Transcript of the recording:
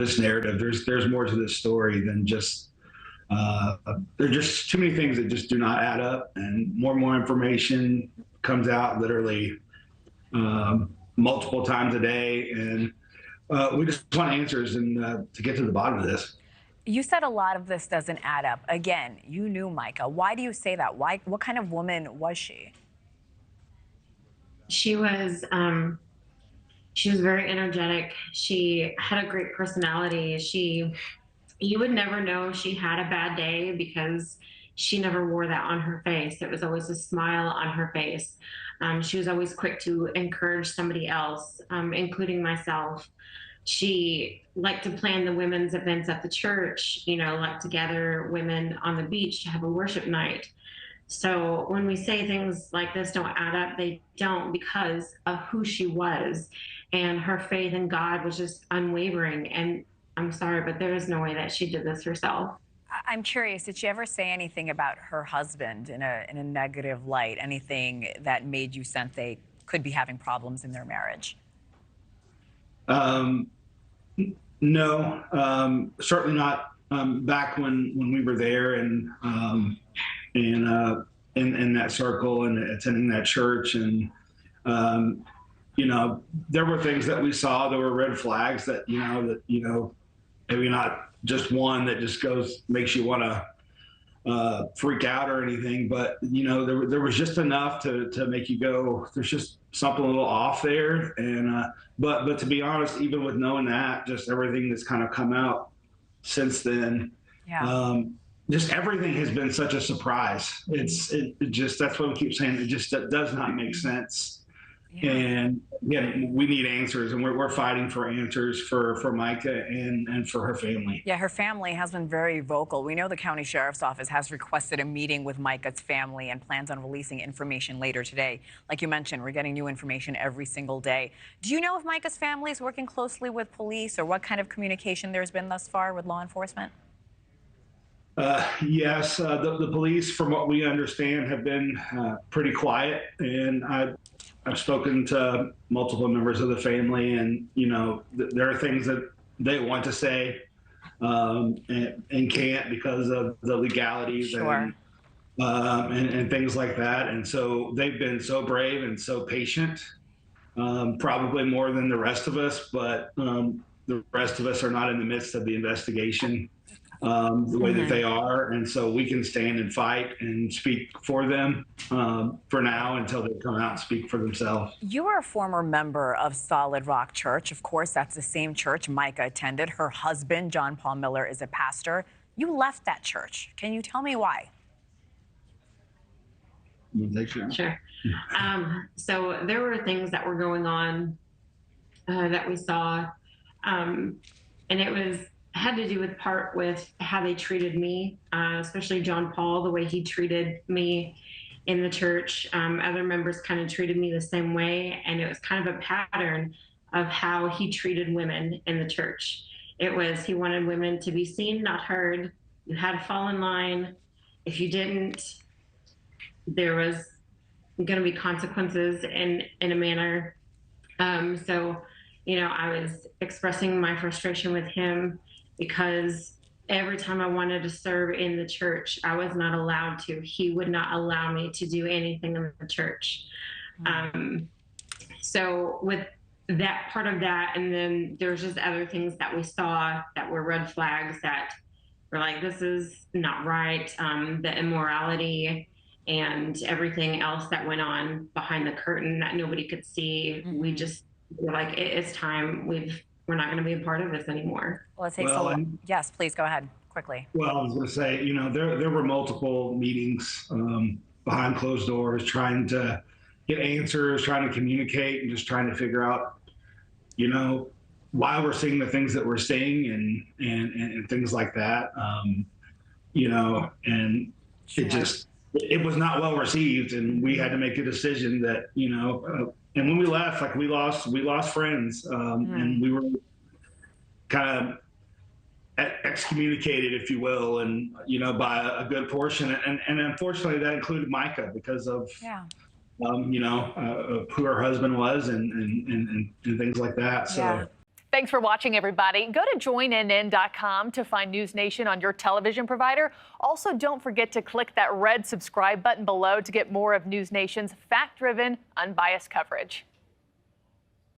this narrative. There's more to this story than just there are just too many things that just do not add up, and more information comes out literally multiple times a day, and we just want answers and to get to the bottom of this. You said a lot of this doesn't add up. Again, you knew Mica. Why do you say that? Why? What kind of woman was she? She was very energetic. She had a great personality. You would never know she had a bad day because she never wore that on her face. It was always a smile on her face. She was always quick to encourage somebody else, including myself. She liked to plan the women's events at the church, like to gather women on the beach to have a worship night. So when we say things like this don't add up, they don't, because of who she was, and her faith in God was just unwavering. And I'm sorry, but there is no way that she did this herself. I'm curious, did she ever say anything about her husband in a negative light? Anything that made you sense they could be having problems in their marriage? No, certainly not back when we were there and in that circle and attending that church. And there were things that we saw. There were red flags that maybe not just one that just makes you want to freak out or anything, but there was just enough to make you go, there's just something a little off there. And but to be honest, even with knowing that, just everything that's kind of come out since then, just everything has been such a surprise. It just, that's what we keep saying. It just does not make sense. Yeah. And again, we need answers, and we're fighting for answers for Mica and for her family. Yeah, her family has been very vocal. We know the county sheriff's office has requested a meeting with Mica's family and plans on releasing information later today. Like you mentioned, we're getting new information every single day. Do you know if Mica's family is working closely with police, or what kind of communication there's been thus far with law enforcement? Yes, the police, from what we understand, have been pretty quiet, and I've spoken to multiple members of the family, and there are things that they want to say and can't because of the legalities. Sure. And things like that. And so they've been so brave and so patient, probably more than the rest of us, but the rest of us are not in the midst of the investigation the way that they are. And so we can stand and fight and speak for them for now until they come out and speak for themselves. You are a former member of Solid Rock Church. Of course, that's the same church Mica attended. Her husband, John Paul Miller, is a pastor. You left that church. Can you tell me why? Sure. So there were things that were going on that we saw, and it had to do with how they treated me, especially John Paul, the way he treated me in the church. Other members kind of treated me the same way, and it was kind of a pattern of how he treated women in the church. It was, he wanted women to be seen, not heard. You had to fall in line. If you didn't, there was going to be consequences in a manner. So, I was expressing my frustration with him because every time I wanted to serve in the church, I was not allowed to. He would not allow me to do anything in the church. So with that part of that, and then there's just other things that we saw that were red flags that were like, this is not right. The immorality and everything else that went on behind the curtain that nobody could see. We just were like, it's time. We're not going to be a part of this anymore. Well, it takes a lot. Yes, please go ahead quickly. Well, I was going to say, there were multiple meetings behind closed doors, trying to get answers, trying to communicate, and just trying to figure out, why we're seeing the things that we're seeing and things like that. And sure. It was not well received, and we had to make a decision that, and when we left, like we lost friends, and we were kind of excommunicated, if you will, and by a good portion, and unfortunately that included Mica because of who her husband was and things like that. So. Yeah. Thanks for watching, everybody. Go to joinnn.com to find NewsNation on your television provider. Also, don't forget to click that red subscribe button below to get more of NewsNation's fact-driven, unbiased coverage.